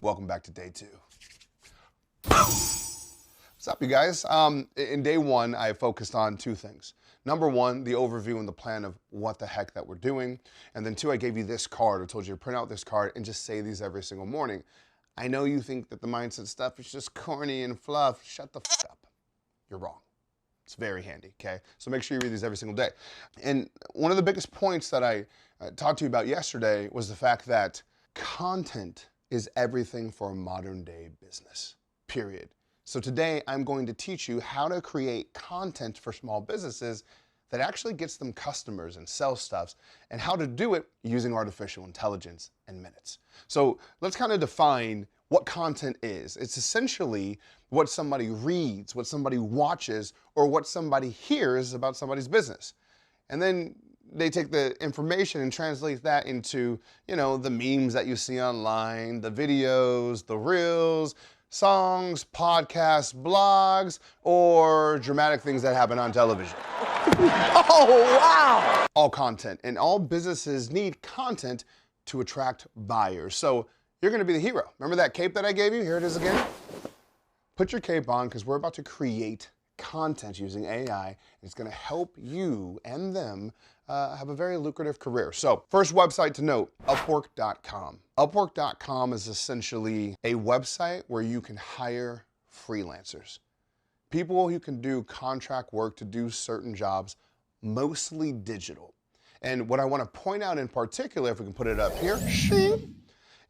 Welcome back to day 2. What's up, you guys? In day 1, I focused on 2 things. Number 1, the overview and the plan of what the heck that we're doing. And then 2, I gave you this card. I told you to print out this card and just say these every single morning. I know you think that the mindset stuff is just corny and fluff. Shut the f up. You're wrong. It's very handy, okay? So make sure you read these every single day. And one of the biggest points that I talked to you about yesterday was the fact that content is everything for a modern day business, period. So today I'm going to teach you how to create content for small businesses that actually gets them customers and sell stuff, and how to do it using artificial intelligence in minutes. So let's kind of define what content is. It's essentially what somebody reads, what somebody watches, or what somebody hears about somebody's business. And then they take the information and translate that into, the memes that you see online, the videos, the reels, songs, podcasts, blogs, or dramatic things that happen on television. Oh, wow! All content, and all businesses need content to attract buyers. So you're gonna be the hero. Remember that cape that I gave you? Here it is again. Put your cape on, because we're about to create content using AI. And it's gonna help you and them have a very lucrative career. So first website to note, Upwork.com. Upwork.com is essentially a website where you can hire freelancers. People who can do contract work to do certain jobs, mostly digital. And what I want to point out in particular, if we can put it up here,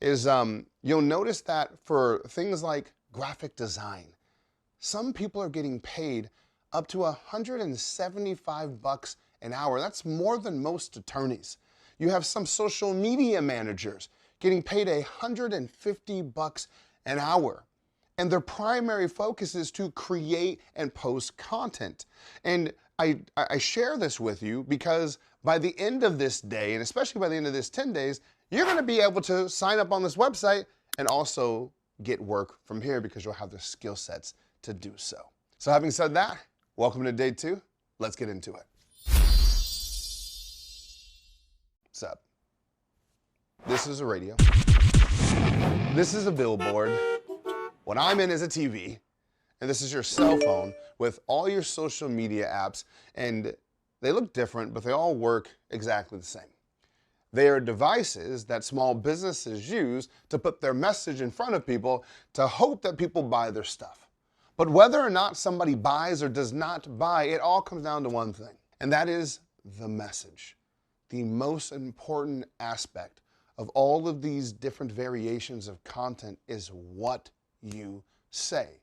is you'll notice that for things like graphic design, some people are getting paid up to $175 an hour. That's more than most attorneys. You have some social media managers getting paid $150 an hour. And their primary focus is to create and post content. And I share this with you because by the end of this day, and especially by the end of this 10 days, you're gonna be able to sign up on this website and also get work from here because you'll have the skill sets to do so. So having said that, welcome to day 2. Let's get into it. What's up? This is a radio. This is a billboard. What I'm in is a TV, and this is your cell phone with all your social media apps, and they look different, but they all work exactly the same. They are devices that small businesses use to put their message in front of people to hope that people buy their stuff. But whether or not somebody buys or does not buy, it all comes down to one thing, and that is the message. The most important aspect of all of these different variations of content is what you say,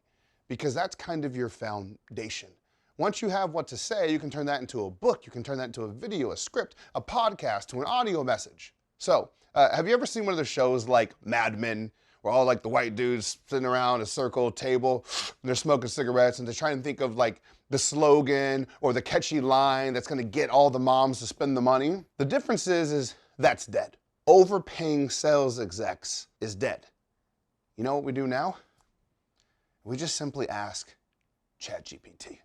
because that's kind of your foundation. Once you have what to say, you can turn that into a book, you can turn that into a video, a script, a podcast, to an audio message. So, have you ever seen one of the shows like Mad Men, where all like the white dudes sitting around a circle table, and they're smoking cigarettes, and they're trying to think of like the slogan or the catchy line that's gonna get all the moms to spend the money? The difference is that's dead. Overpaying sales execs is dead. You know what we do now? We just simply ask ChatGPT.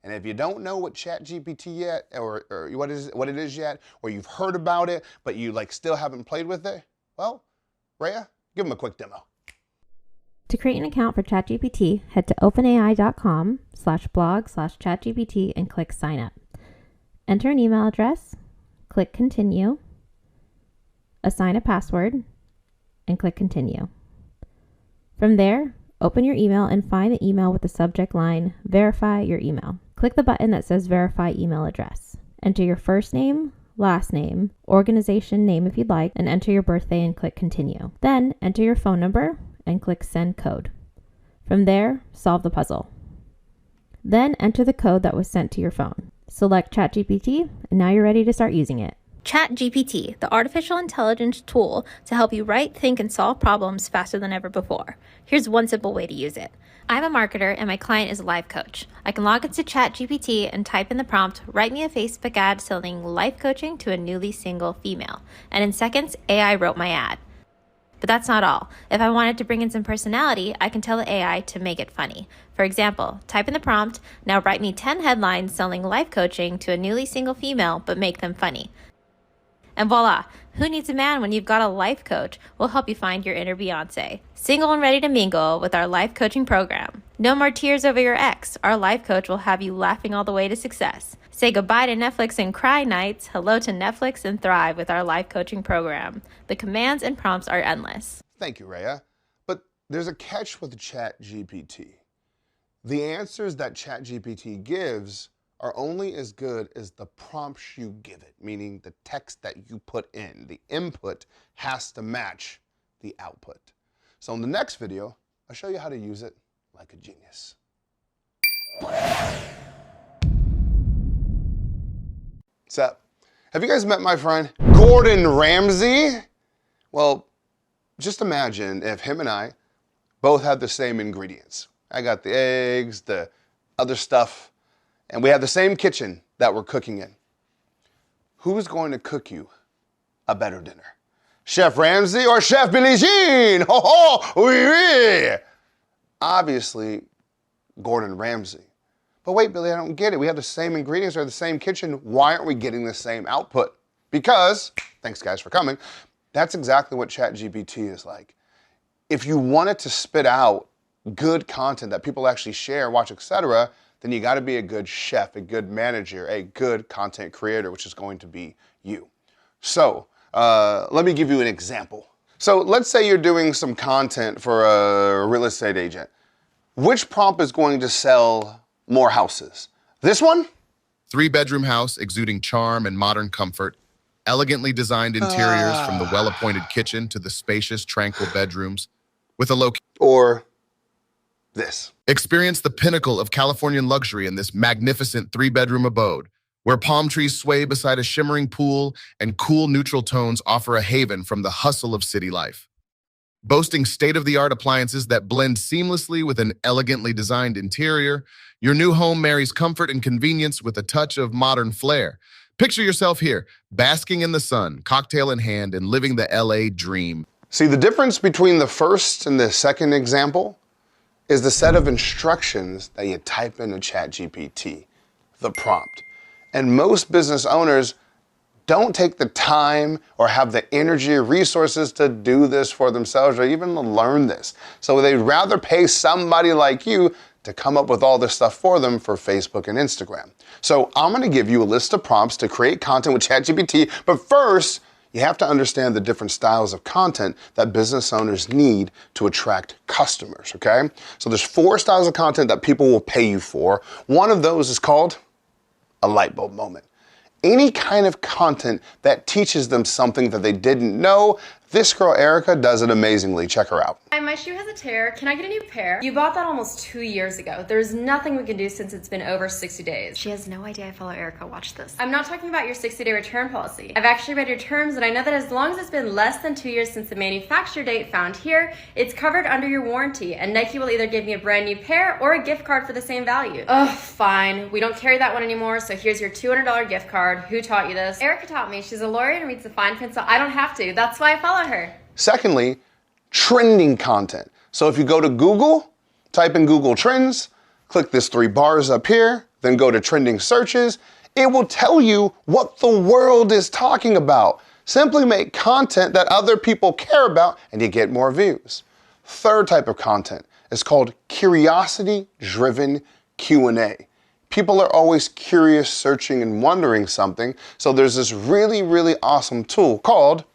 And if you don't know what ChatGPT yet, or what it is yet, or you've heard about it, but you still haven't played with it, well, Rhea, give them a quick demo. To create an account for ChatGPT, head to openai.com/blog/ChatGPT and click sign up. Enter an email address, click continue, assign a password, and click continue. From there, open your email and find the email with the subject line, verify your email. Click the button that says verify email address. Enter your first name, last name, organization name if you'd like, and enter your birthday and click continue. Then enter your phone number and click send code. From there, solve the puzzle. Then enter the code that was sent to your phone. Select ChatGPT, and now you're ready to start using it. ChatGPT, the artificial intelligence tool to help you write, think, and solve problems faster than ever before. Here's one simple way to use it. I'm a marketer and my client is a life coach. I can log into ChatGPT and type in the prompt, write me a Facebook ad selling life coaching to a newly single female. And in seconds, AI wrote my ad. But that's not all. If I wanted to bring in some personality, I can tell the AI to make it funny. For example, type in the prompt, now write me 10 headlines selling life coaching to a newly single female, but make them funny. And voila, who needs a man when you've got a life coach? We'll help you find your inner Beyonce. Single and ready to mingle with our life coaching program. No more tears over your ex. Our life coach will have you laughing all the way to success. Say goodbye to Netflix and cry nights. Hello to Netflix and thrive with our life coaching program. The commands and prompts are endless. Thank you, Rhea. But there's a catch with ChatGPT. The answers that ChatGPT gives are only as good as the prompts you give it, meaning the text that you put in. The input has to match the output. So in the next video, I'll show you how to use it like a genius. What's up? Have you guys met my friend Gordon Ramsay? Well, just imagine if him and I both had the same ingredients. I got the eggs, the other stuff, and we have the same kitchen that we're cooking in. Who's going to cook you a better dinner? Chef Ramsay or Chef Billie Jean? Ho ho, oui, oui. Obviously, Gordon Ramsay. But wait, Billy, I don't get it. We have the same ingredients, or the same kitchen. Why aren't we getting the same output? Because, thanks guys for coming, that's exactly what ChatGPT is like. If you want it to spit out good content that people actually share, watch, etc., then you got to be a good chef, a good manager, a good content creator, which is going to be you. So let me give you an example. So let's say you're doing some content for a real estate agent. Which prompt is going to sell more houses? This one? 3-bedroom house exuding charm and modern comfort. Elegantly designed interiors from the well-appointed kitchen to the spacious, tranquil bedrooms. With a location. Or this. Experience the pinnacle of Californian luxury in this magnificent 3-bedroom abode, where palm trees sway beside a shimmering pool and cool neutral tones offer a haven from the hustle of city life. Boasting state-of-the-art appliances that blend seamlessly with an elegantly designed interior, your new home marries comfort and convenience with a touch of modern flair. Picture yourself here, basking in the sun, cocktail in hand, and living the LA dream. See, the difference between the first and the second example is the set of instructions that you type into ChatGPT, the prompt. And most business owners don't take the time or have the energy or resources to do this for themselves or even to learn this. So they'd rather pay somebody like you to come up with all this stuff for them for Facebook and Instagram. So I'm gonna give you a list of prompts to create content with ChatGPT, but first, you have to understand the different styles of content that business owners need to attract customers, okay? So there's 4 styles of content that people will pay you for. One of those is called a light bulb moment. Any kind of content that teaches them something that they didn't know. This girl, Erica, does it amazingly. Check her out. Hi, my shoe has a tear. Can I get a new pair? You bought that almost 2 years ago. There's nothing we can do since it's been over 60 days. She has no idea I follow Erica. Watch this. I'm not talking about your 60-day return policy. I've actually read your terms, and I know that as long as it's been less than 2 years since the manufacture date found here, it's covered under your warranty, and Nike will either give me a brand new pair or a gift card for the same value. Ugh, fine. We don't carry that one anymore, so here's your $200 gift card. Who taught you this? Erica taught me. She's a lawyer and reads the fine print, so I don't have to. That's why I follow her. Secondly, trending content. So if you go to Google, type in Google Trends, click this 3 bars up here, then go to trending searches, it will tell you what the world is talking about. Simply make content that other people care about and you get more views. Third type of content is called curiosity-driven Q&A. People are always curious, searching, and wondering something, so there's this really, really awesome tool called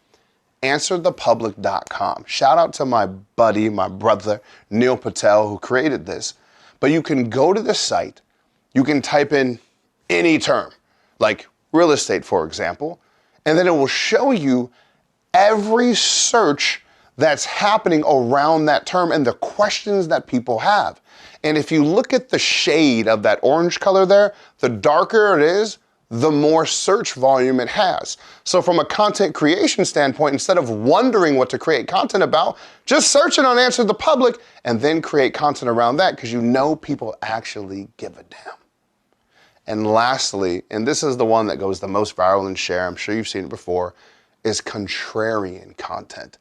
answerthepublic.com. Shout out to my buddy, my brother, Neil Patel, who created this. But you can go to this site, you can type in any term, like real estate, for example, and then it will show you every search that's happening around that term and the questions that people have. And if you look at the shade of that orange color there, the darker it is, the more search volume it has. So from a content creation standpoint, instead of wondering what to create content about, just search it on Answer the Public and then create content around that because you know people actually give a damn. And lastly, and this is the one that goes the most viral and share, I'm sure you've seen it before, is contrarian content.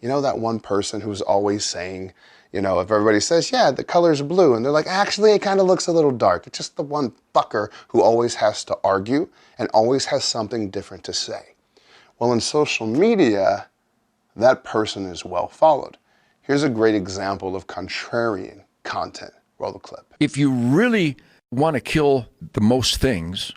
You know that one person who's always saying, you know, if everybody says, yeah, the color's blue, and they're like, actually, it kind of looks a little dark. It's just the one fucker who always has to argue and always has something different to say. Well, in social media, that person is well followed. Here's a great example of contrarian content. Roll the clip. If you really want to kill the most things,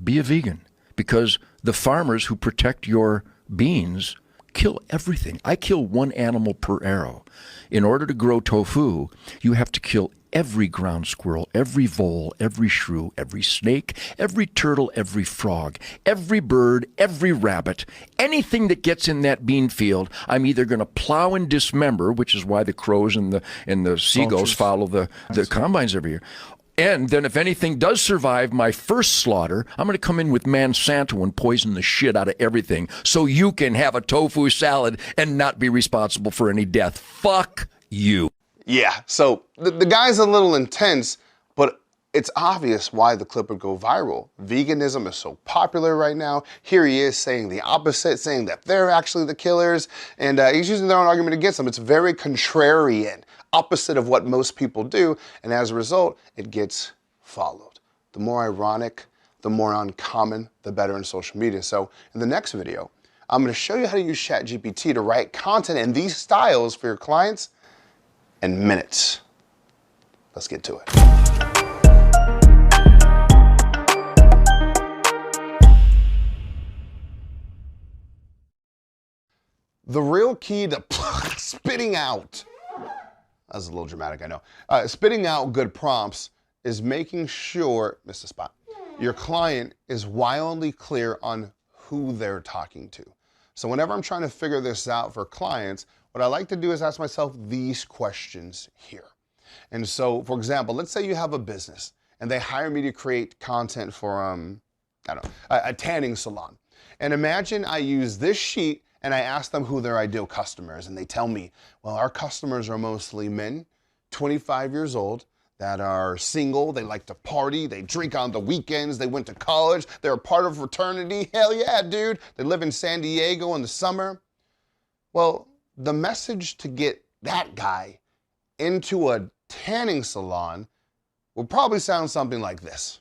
be a vegan, because the farmers who protect your beans kill everything. I kill one animal per arrow. In order to grow tofu, you have to kill every ground squirrel, every vole, every shrew, every snake, every turtle, every frog, every bird, every rabbit, anything that gets in that bean field, I'm either going to plow and dismember, which is why the crows and the seagulls follow the combines every year. And then if anything does survive my first slaughter, I'm going to come in with Monsanto and poison the shit out of everything so you can have a tofu salad and not be responsible for any death. Fuck you. Yeah, so the guy's a little intense, but it's obvious why the clip would go viral. Veganism is so popular right now. Here he is saying the opposite, saying that they're actually the killers, and he's using their own argument against them. It's very contrarian, opposite of what most people do, and as a result, it gets followed. The more ironic, the more uncommon, the better in social media. So in the next video, I'm going to show you how to use ChatGPT to write content in these styles for your clients in minutes. Let's get to it. The real key to spitting out, that's a little dramatic, I know. Spitting out good prompts is making sure, missed a spot, your client is wildly clear on who they're talking to. So whenever I'm trying to figure this out for clients, what I like to do is ask myself these questions here. And so, for example, let's say you have a business and they hire me to create content for, I don't know, a tanning salon. And imagine I use this sheet and I ask them who their ideal customer is, and they tell me, well, our customers are mostly men, 25 years old, that are single, they like to party, they drink on the weekends, they went to college, they're a part of a fraternity, hell yeah, dude. They live in San Diego in the summer. Well, the message to get that guy into a tanning salon will probably sound something like this.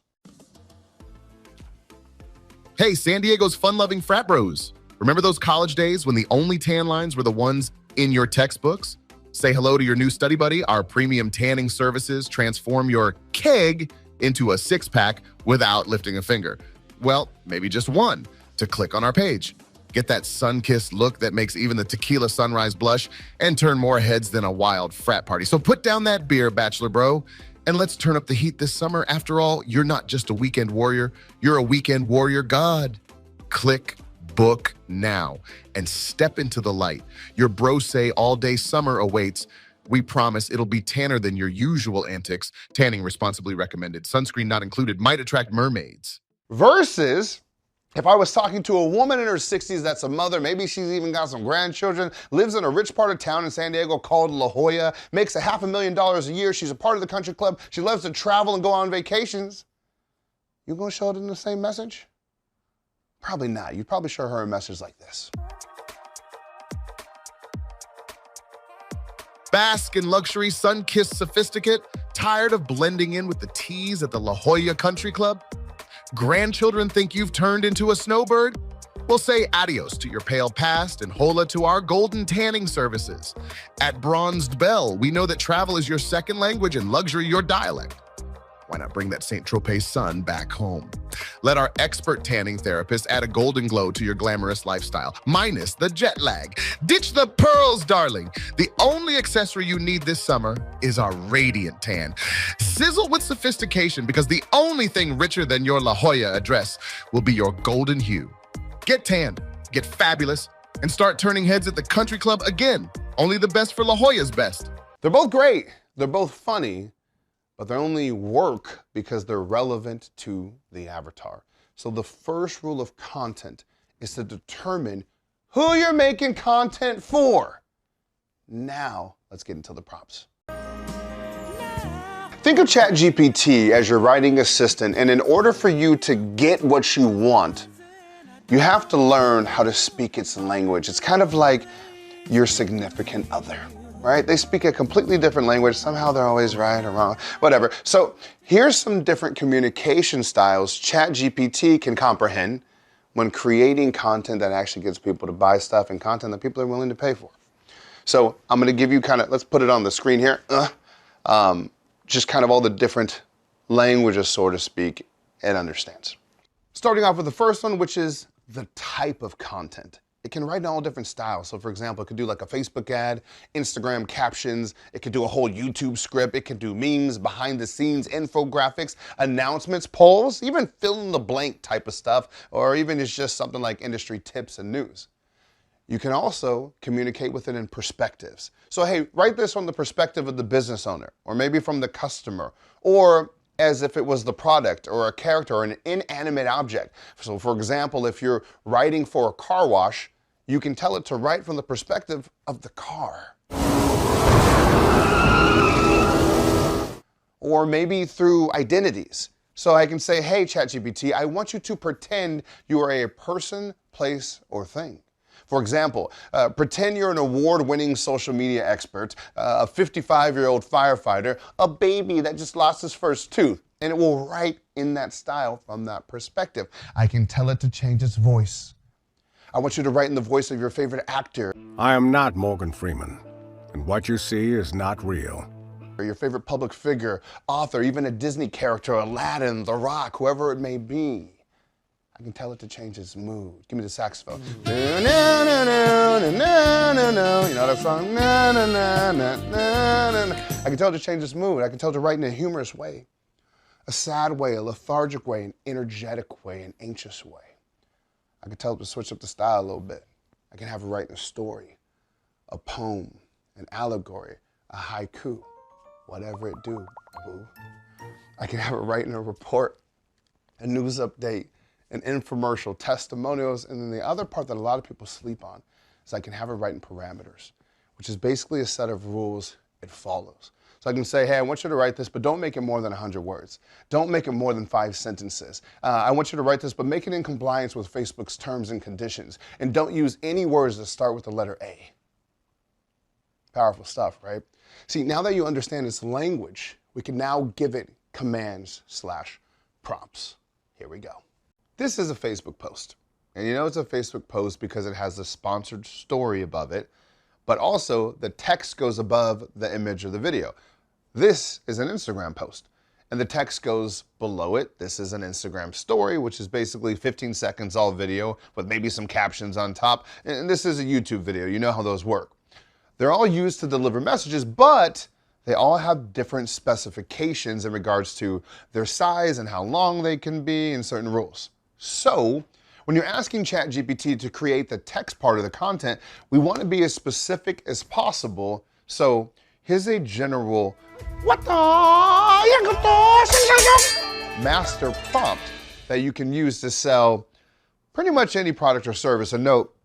Hey, San Diego's fun-loving frat bros. Remember those college days when the only tan lines were the ones in your textbooks? Say hello to your new study buddy. Our premium tanning services transform your keg into a six-pack without lifting a finger. Well, maybe just one to click on our page. Get that sun-kissed look that makes even the tequila sunrise blush and turn more heads than a wild frat party. So put down that beer, bachelor bro, and let's turn up the heat this summer. After all, you're not just a weekend warrior, you're a weekend warrior god. Click book now and step into the light. Your bro say all day summer awaits. We promise it'll be tanner than your usual antics. Tanning responsibly recommended. Sunscreen not included. Might attract mermaids. Versus, if I was talking to a woman in her 60s that's a mother, maybe she's even got some grandchildren, lives in a rich part of town in San Diego called La Jolla, makes $500,000 a year, she's a part of the country club, she loves to travel and go on vacations. You gonna show it in the same message? Probably not. You'd probably show her a message like this. Bask in luxury, sun-kissed sophisticate, tired of blending in with the teas at the La Jolla Country Club? Grandchildren think you've turned into a snowbird? Well, say adios to your pale past and hola to our golden tanning services. At Bronzed Belle, we know that travel is your second language and luxury your dialect. Why not bring that St. Tropez sun back home? Let our expert tanning therapist add a golden glow to your glamorous lifestyle, minus the jet lag. Ditch the pearls, darling. The only accessory you need this summer is our radiant tan. Sizzle with sophistication, because the only thing richer than your La Jolla address will be your golden hue. Get tan, get fabulous, and start turning heads at the country club again. Only the best for La Jolla's best. They're both great. They're both funny. But they only work because they're relevant to the avatar. So the first rule of content is to determine who you're making content for. Now, let's get into the prompts. Think of ChatGPT as your writing assistant, and in order for you to get what you want, you have to learn how to speak its language. It's kind of like your significant other. Right? They speak a completely different language. Somehow they're always right or wrong, whatever. So here's some different communication styles ChatGPT can comprehend when creating content that actually gets people to buy stuff and content that people are willing to pay for. So I'm going to give you let's put it on the screen here, just kind of all the different languages, so to speak, it understands. Starting off with the first one, which is the type of content. It can write in all different styles. So for example, it could do like a Facebook ad, Instagram captions, it could do a whole YouTube script, it could do memes, behind the scenes, infographics, announcements, polls, even fill in the blank type of stuff, or even it's just something like industry tips and news. You can also communicate with it in perspectives. So hey, write this from the perspective of the business owner, or maybe from the customer, or as if it was the product or a character or an inanimate object. So for example, if you're writing for a car wash, you can tell it to write from the perspective of the car. Or maybe through identities. So I can say, hey, ChatGPT, I want you to pretend you are a person, place, or thing. For example, pretend you're an award-winning social media expert, a 55-year-old firefighter, a baby that just lost his first tooth, and it will write in that style from that perspective. I can tell it to change its voice. I want you to write in the voice of your favorite actor. I am not Morgan Freeman, and what you see is not real. Or your favorite public figure, author, even a Disney character, Aladdin, The Rock, whoever it may be. I can tell it to change its mood. Give me the saxophone. You know that song? I can tell it to change its mood. I can tell it to write in a humorous way, a sad way, a lethargic way, an energetic way, an anxious way. I can tell it to switch up the style a little bit. I can have it write in a story, a poem, an allegory, a haiku, whatever it do, boo. I can have it write in a report, a news update, an infomercial, testimonials, and then the other part that a lot of people sleep on is I can have it write in parameters, which is basically a set of rules it follows. So I can say, hey, I want you to write this, but don't make it more than 100 words. Don't make it more than 5 sentences. I want you to write this, but make it in compliance with Facebook's terms and conditions. And don't use any words that start with the letter A. Powerful stuff, right? See, now that you understand its language, we can now give it commands/prompts. Here we go. This is a Facebook post. And you know it's a Facebook post because it has the sponsored story above it, but also the text goes above the image of the video. This is an Instagram post, and the text goes below it. This is an Instagram story, which is basically 15 seconds all video with maybe some captions on top. And this is a YouTube video. You know how those work. They're all used to deliver messages, but they all have different specifications in regards to their size and how long they can be and certain rules. So when you're asking ChatGPT to create the text part of the content, we want to be as specific as possible. So here's a general master prompt that you can use to sell pretty much any product or service. And note,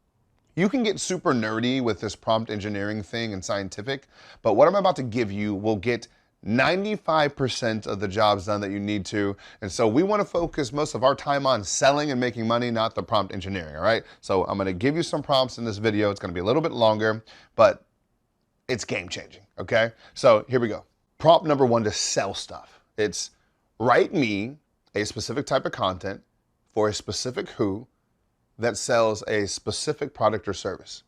you can get super nerdy with this prompt engineering thing and scientific, but what I'm about to give you will get 95% of the jobs done that you need to. And so we want to focus most of our time on selling and making money, not the prompt engineering, all right? So I'm going to give you some prompts in this video. It's going to be a little bit longer, but it's game changing, okay? So here we go. Prompt number 1 to sell stuff. It's write me a specific type of content for a specific who that sells a specific product or service.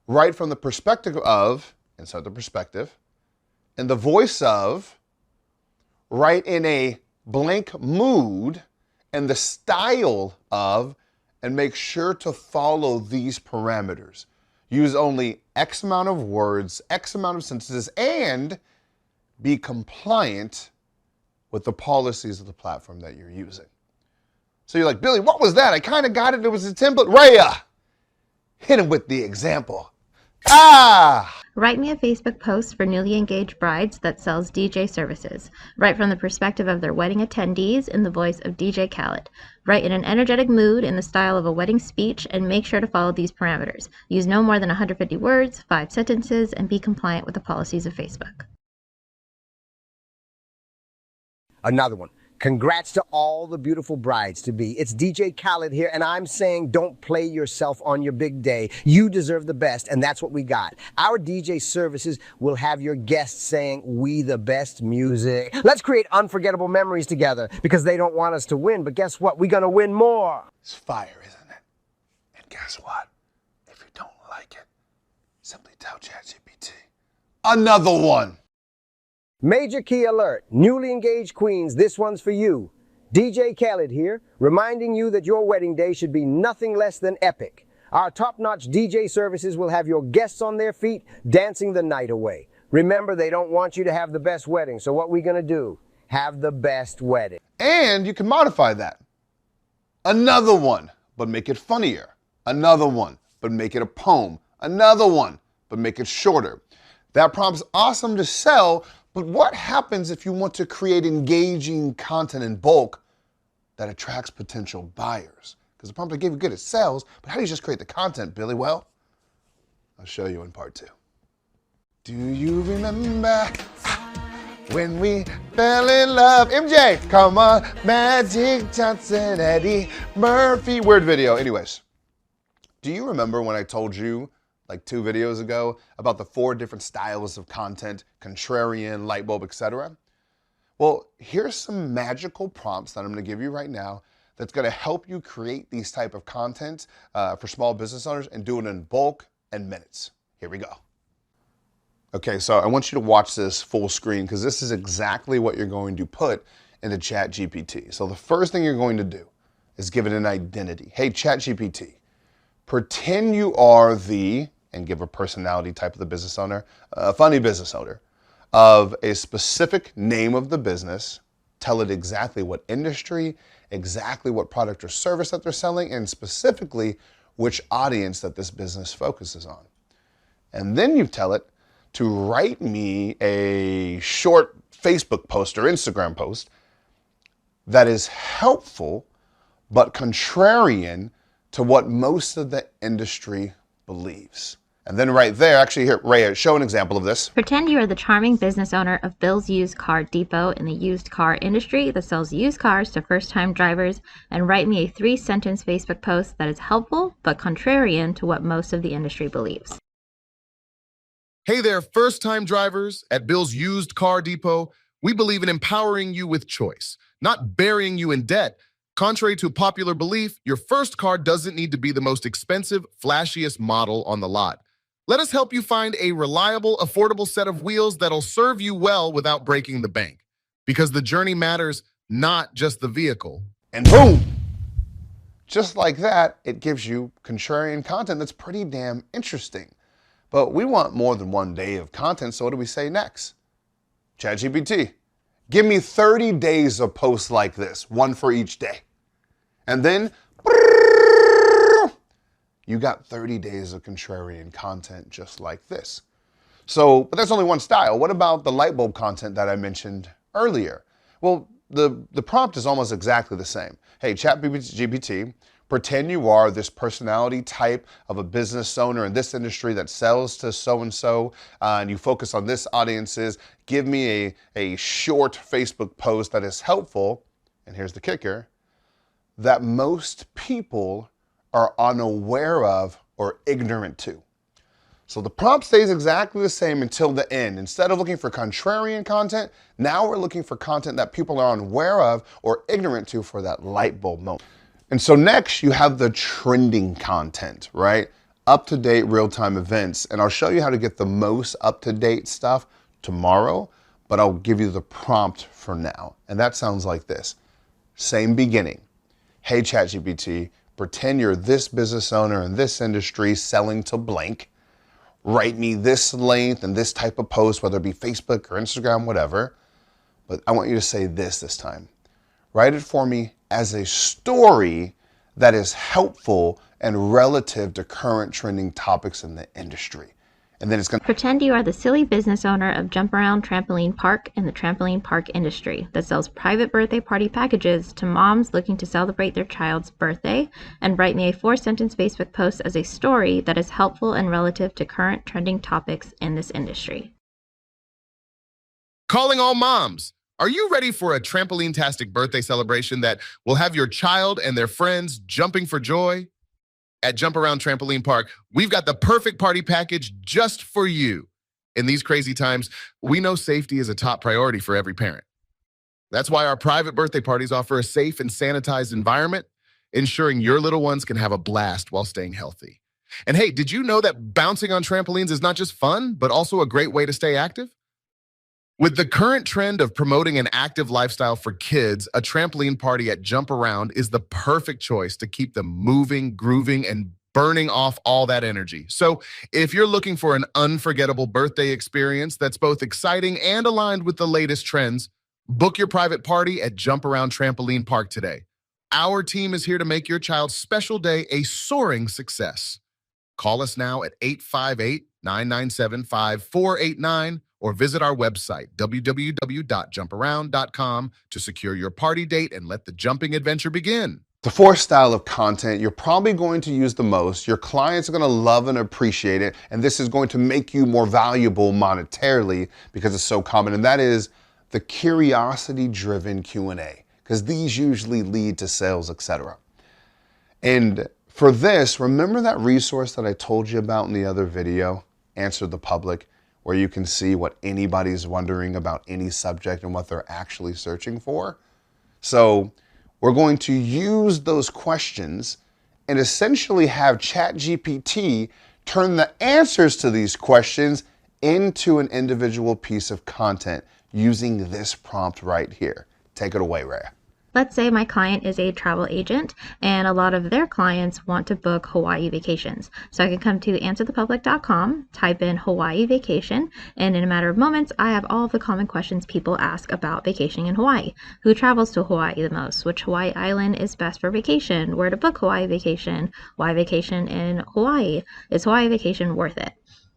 Write from the perspective of, insert the perspective, in the voice of, write in a blank mood, and the style of, and make sure to follow these parameters. Use only X amount of words, X amount of sentences, and be compliant with the policies of the platform that you're using. So you're like, Billy, what was that? I kind of got it. It was a template. Raya, hit him with the example. Write me a Facebook post for newly engaged brides that sells DJ services. Write from the perspective of their wedding attendees in the voice of DJ Khaled. Write in an energetic mood in the style of a wedding speech, and make sure to follow these parameters. Use no more than 150 words, 5 sentences, and be compliant with the policies of Facebook. Another one. Congrats to all the beautiful brides-to-be. It's DJ Khaled here, and I'm saying don't play yourself on your big day. You deserve the best, and that's what we got. Our DJ services will have your guests saying, "We the best music." Let's create unforgettable memories together, because they don't want us to win, but guess what? We're gonna win more. It's fire, isn't it? And guess what? If you don't like it, simply tell ChatGPT. Another one. Major key alert. Newly engaged queens, this one's for you. DJ Khaled here, reminding you that your wedding day should be nothing less than epic. Our top-notch DJ services will have your guests on their feet, dancing the night away. Remember, they don't want you to have the best wedding, so what we gonna do? Have the best wedding. And you can modify that. Another one, but make it funnier. Another one, but make it a poem. Another one, but make it shorter. That prompt's awesome to sell, but what happens if you want to create engaging content in bulk that attracts potential buyers? Because the prompt I gave you good, it sells, but how do you just create the content, Billy? Well, I'll show you in part 2. Do you remember when we fell in love? MJ, come on, Magic Johnson, Eddie Murphy. Weird video. Anyways, do you remember when I told you like 2 videos ago about the 4 different styles of content: contrarian, light bulb, etc.? Well, here's some magical prompts that I'm going to give you right now that's going to help you create these type of content for small business owners and do it in bulk and minutes. Here we go. Okay, so I want you to watch this full screen because this is exactly what you're going to put into ChatGPT. So the first thing you're going to do is give it an identity. Hey, ChatGPT, pretend you are the, and give a personality type of the business owner, a funny business owner, of a specific name of the business. Tell it exactly what industry, exactly what product or service that they're selling, and specifically which audience that this business focuses on. And then you tell it to write me a short Facebook post or Instagram post that is helpful but contrarian to what most of the industry believes. And then right there, actually here, Ray, show an example of this. Pretend you are the charming business owner of Bill's Used Car Depot in the used car industry that sells used cars to first-time drivers, and write me a 3-sentence Facebook post that is helpful but contrarian to what most of the industry believes. Hey there, first-time drivers. At Bill's Used Car Depot, we believe in empowering you with choice, not burying you in debt. Contrary to popular belief, your first car doesn't need to be the most expensive, flashiest model on the lot. Let us help you find a reliable, affordable set of wheels that'll serve you well without breaking the bank. Because the journey matters, not just the vehicle. And boom! Just like that, it gives you contrarian content that's pretty damn interesting. But we want more than 1 day of content, so what do we say next? ChatGPT, give me 30 days of posts like this, 1 for each day. And then, you got 30 days of contrarian content just like this. So, but that's only one style. What about the light bulb content that I mentioned earlier? Well, the prompt is almost exactly the same. Hey, ChatGPT, pretend you are this personality type of a business owner in this industry that sells to so-and-so, and you focus on this audiences. Give me a short Facebook post that is helpful, and here's the kicker, that most people are unaware of or ignorant to. So the prompt stays exactly the same until the end. Instead of looking for contrarian content, now we're looking for content that people are unaware of or ignorant to for that light bulb moment. And so next you have the trending content, right? Up-to-date real-time events. And I'll show you how to get the most up-to-date stuff tomorrow, but I'll give you the prompt for now. And that sounds like this. Same beginning. Hey, ChatGPT, pretend you're this business owner in this industry selling to blank. Write me this length and this type of post, whether it be Facebook or Instagram, whatever. But I want you to say this time. Write it for me as a story that is helpful and relative to current trending topics in the industry. And then it's going to Pretend you are the silly business owner of Jump Around Trampoline Park in the trampoline park industry that sells private birthday party packages to moms looking to celebrate their child's birthday, and write me a 4-sentence Facebook post as a story that is helpful and relative to current trending topics in this industry. Calling all moms. Are you ready for a trampoline-tastic birthday celebration that will have your child and their friends jumping for joy? At Jump Around Trampoline Park, we've got the perfect party package just for you. In these crazy times, we know safety is a top priority for every parent. That's why our private birthday parties offer a safe and sanitized environment, ensuring your little ones can have a blast while staying healthy. And hey, did you know that bouncing on trampolines is not just fun, but also a great way to stay active? With the current trend of promoting an active lifestyle for kids, a trampoline party at Jump Around is the perfect choice to keep them moving, grooving, and burning off all that energy. So if you're looking for an unforgettable birthday experience that's both exciting and aligned with the latest trends, book your private party at Jump Around Trampoline Park today. Our team is here to make your child's special day a soaring success. Call us now at 858-997-5489 or visit our website, www.jumparound.com, to secure your party date and let the jumping adventure begin. The fourth style of content you're probably going to use the most, your clients are going to love and appreciate it, and this is going to make you more valuable monetarily because it's so common, and that is the curiosity-driven Q&A, because these usually lead to sales, etc. And for this, remember that resource that I told you about in the other video, Answer the Public, where you can see what anybody's wondering about any subject and what they're actually searching for? So we're going to use those questions and essentially have ChatGPT turn the answers to these questions into an individual piece of content using this prompt right here. Take it away, Rhea. Let's say my client is a travel agent and a lot of their clients want to book Hawaii vacations. So I can come to answerthepublic.com, type in Hawaii vacation, and in a matter of moments, I have all of the common questions people ask about vacationing in Hawaii. Who travels to Hawaii the most? Which Hawaii island is best for vacation? Where to book Hawaii vacation? Why vacation in Hawaii? Is Hawaii vacation worth it?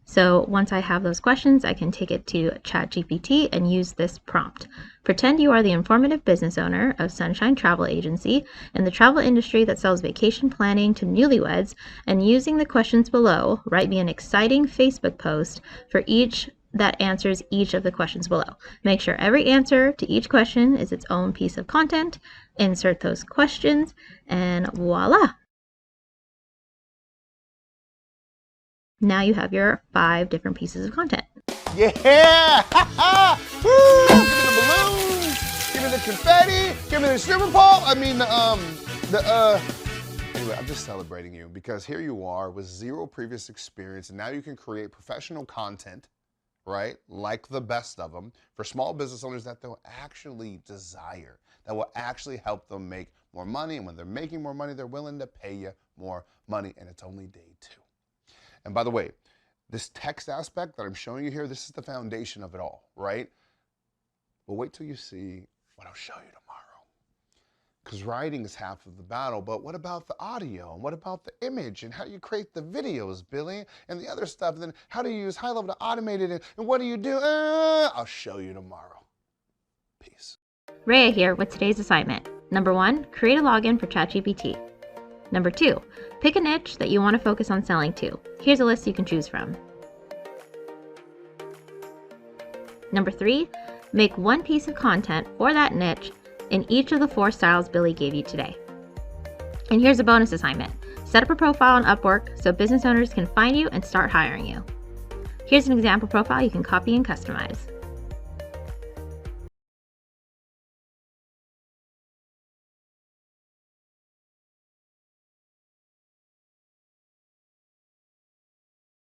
So once I have those questions, I can take it to ChatGPT and use this prompt. Pretend you are the informative business owner of Sunshine Travel Agency in the travel industry that sells vacation planning to newlyweds, and using the questions below, write me an exciting Facebook post for each that answers each of the questions below. Make sure every answer to each question is its own piece of content, insert those questions, and voila! Now you have your 5 different pieces of content. Yeah! Woo! Give me the balloons! Give me the confetti! Give me the stripper pole! Anyway, I'm just celebrating you because here you are with 0 previous experience, and now you can create professional content, right? Like the best of them for small business owners that they'll actually desire, that will actually help them make more money. And when they're making more money, they're willing to pay you more money, and it's only day 2. And by the way, this text aspect that I'm showing you here, this is the foundation of it all, right? But wait till you see what I'll show you tomorrow. Because writing is half of the battle, but what about the audio? And what about the image? And how do you create the videos, Billy? And the other stuff? And then how do you use high level to automate it? And what do you do? I'll show you tomorrow. Peace. Rhea here with today's assignment. Number 1, create a login for ChatGPT. Number 2, pick a niche that you want to focus on selling to. Here's a list you can choose from. Number 3, make 1 piece of content for that niche in each of the 4 styles Billy gave you today. And here's a bonus assignment. Set up a profile on Upwork so business owners can find you and start hiring you. Here's an example profile you can copy and customize.